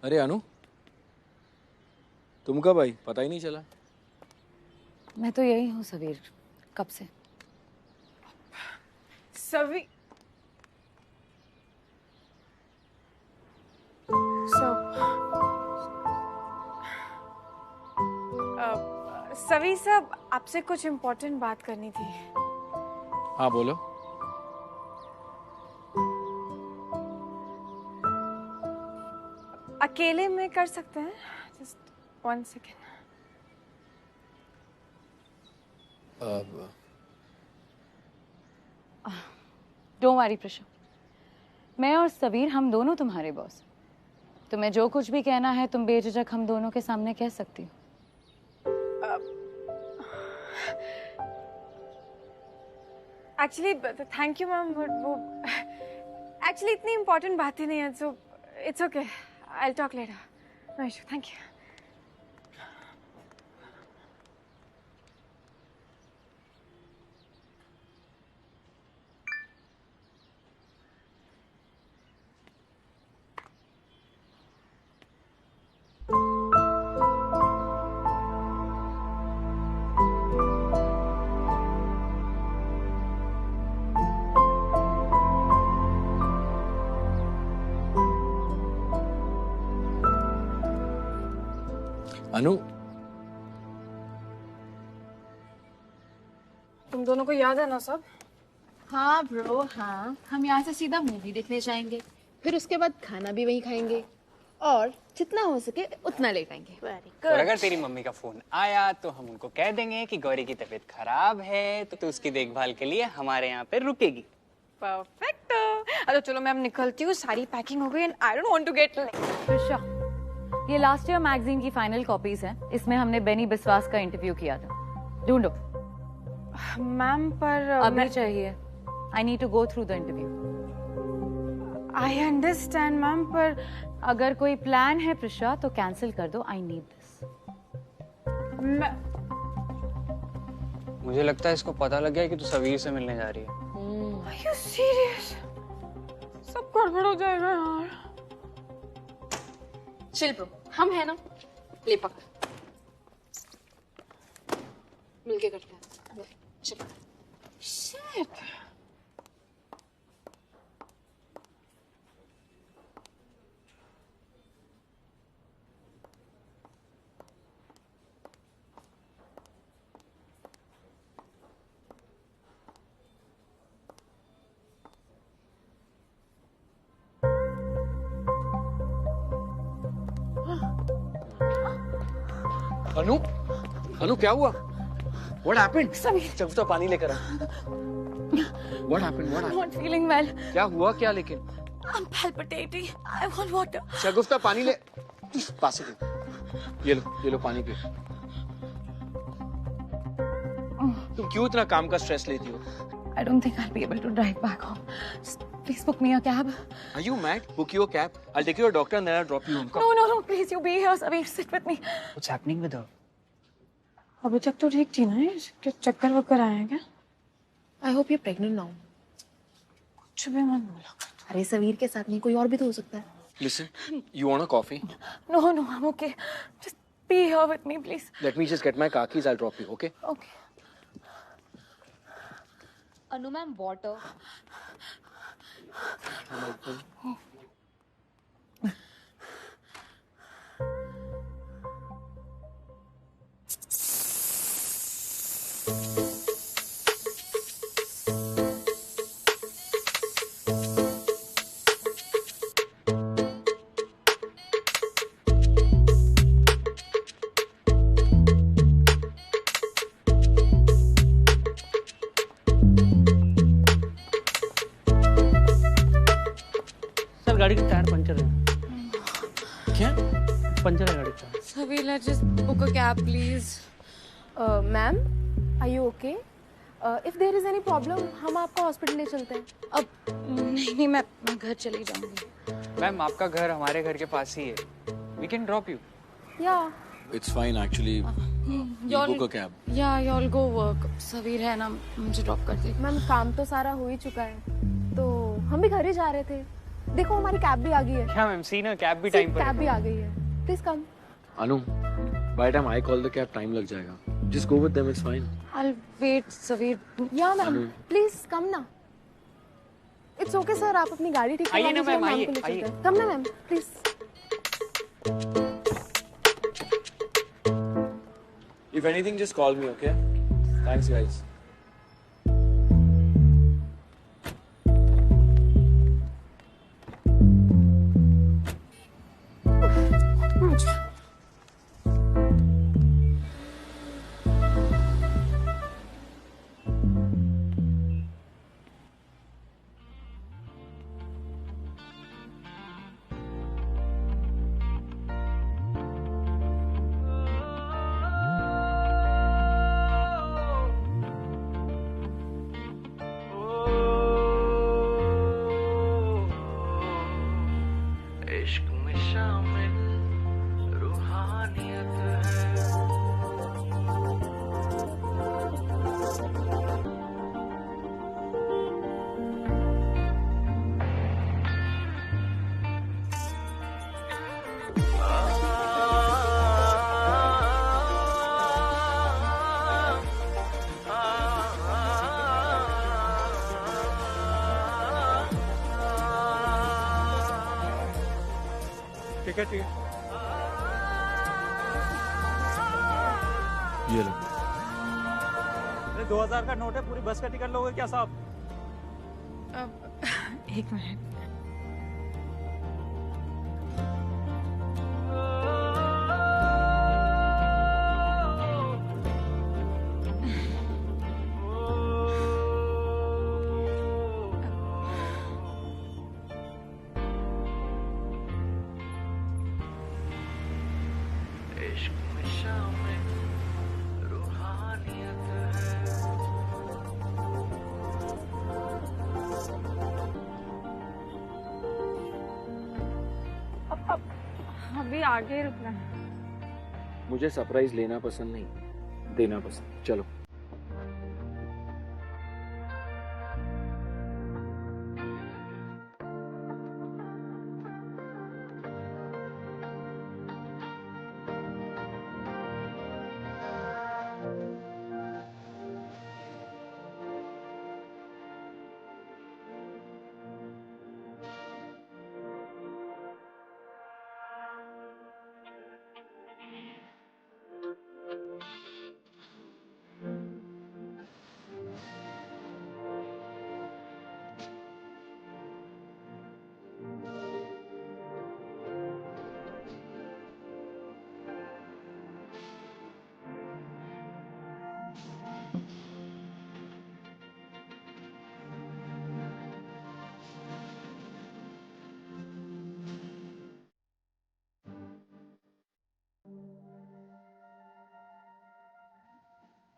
अरे अनु, तुम कब आई? पता ही नहीं चला। मैं तो यही हूँ सवीर, कब से। सवी सवी साहब, आपसे कुछ इम्पोर्टेंट बात करनी थी। हाँ बोलो। अकेले में कर सकते हैं? Just 1 second. Don't worry Prussia, मैं और सवीर हम दोनों तुम्हारे बॉस। तुम्हें जो कुछ भी कहना है तुम बेझिझक हम दोनों के सामने कह सकती हो। Actually thank you ma'am, but वो एक्चुअली इतनी इम्पोर्टेंट बात ही नहीं है, so it's okay, I will talk later. No issue, thank you. Anu, तुम दोनों को याद है ना सब? हाँ ब्रो, हाँ। हम यहाँ से सीधा मूवी देखने जाएंगे, फिर उसके बाद खाना भी वहीं खाएंगे और जितना हो सके उतना लेट आएंगे। और अगर तेरी मम्मी का फोन आया तो हम उनको कह देंगे कि गौरी की तबीयत खराब है तो उसकी देखभाल के लिए हमारे यहाँ पे रुकेगी। परफेक्ट। अरे चलो मैं अब निकलती हूँ, सारी पैकिंग हो गई and I don't want to get late. Prasha, ये लास्ट ईयर मैगजीन की फाइनल कॉपीज हैं। इसमें हमने बेनी बिस्वास का इंटरव्यू किया था। ढूंढो। मैम पर अभी चाहिए। I need to go through the interview. I understand ma'am, पर अगर कोई प्लान है प्रशा तो कैंसिल कर दो। I need this. मुझे लगता है इसको पता लग गया कि तू सवीर से मिलने जा रही है। Are you serious? सब गड़बड़ हो जाएगा यार। चिल ब्रो, हम है ना, ले पकड़, मिलके करते हैं। चल। शिट। अनु, अनु क्या हुआ? What happened? समीर, चल पानी लेकर आ। What happened? What happened? not feeling well. क्या हुआ क्या लेकिन? I'm palpitating. I want water. शगुफ्ता पानी ले। पास से दे। ये लो पानी पियो। तुम क्यों इतना काम का स्ट्रेस लेती हो? I don't think I'll be able to drive back home. Just please book me a cab. Are you mad? Book you a cab. I'll take you to a doctor and then I'll drop you home. Come. No. Please, you be here. Sabir, sit with me. What's happening with her? अभी तक तो ठीक थी ना ये? क्या चक्कर वक्कर आए हैं क्या? आई होप ये प्रेग्नेंट ना हो। कुछ भी मत बोलो। अरे सवीर के साथ नहीं, कोई और भी तो हो सकता है। Listen, you want a coffee? No, I'm okay. Just be here with me, please. Let me just get my car keys. I'll drop you. Okay? Okay. Anu ma'am, water. गाड़ी का टायर पंचर है। क्या? Puncture है गाड़ी का। Sabir, let's just book a cab, please. Ma'am, are you okay? If there is any problem हम आपको hospital ले चलते हैं। अब नहीं, मैं घर चली जाऊंगी। मैम, आपका घर हमारे घर के पास ही है। We can drop you. या It's fine actually. We'll book a cab. Yeah, y'all go work. Sabir है ना, मुझे ड्रॉप कर दे। मैम, काम तो सारा हो ही चुका है, तो हम भी घर ही जा रहे थे। देखो हमारी कैब भी आ गई है। क्या मैम, सी ना कैब भी टाइम पर कैब भी आ गई है, please come. Anu, by the time I call the cab, time लग जाएगा. Just go with them, it's fine. I'll wait, Savir. या मैम, अनु। प्लीज कम ना। इट्स ओके सर, आप अपनी गाड़ी ठीक आइए करवा ना लीजिए, मैम, हम आइए, को ले चलते आइए। हैं। कम ना ma'am, please. If anything, just call me, okay? Thanks, guys. इश्क में शामिल रूहानियत है। ठीक है, ठीक है। ये लो. अरे 2000 का नोट है, पूरी बस का टिकट लोगे क्या साहब? एक मिनट। इश्क में शामिल रूहानियत है। अभी आगे रुकना है। मुझे सरप्राइज लेना पसंद नहीं, देना पसंद. चलो.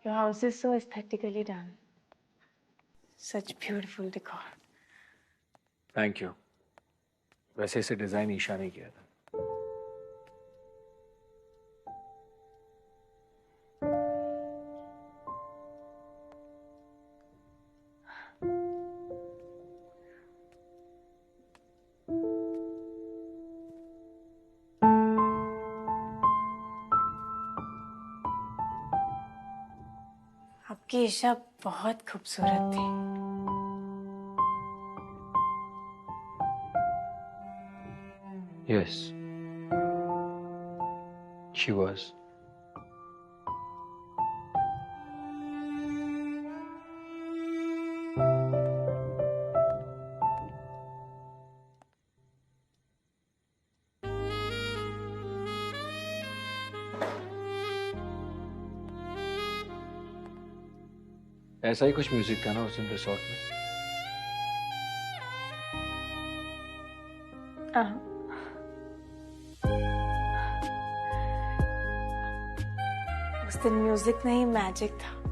Your house is so aesthetically done. Such beautiful decor. Thank you. वैसे इसे डिजाइन ईशा ने किया था. आपकी ईशा बहुत खूबसूरत थी। Yes. She was. ऐसा ही कुछ म्यूजिक था ना उस दिन रिसोर्ट में. उस दिन म्यूजिक नहीं, मैजिक था।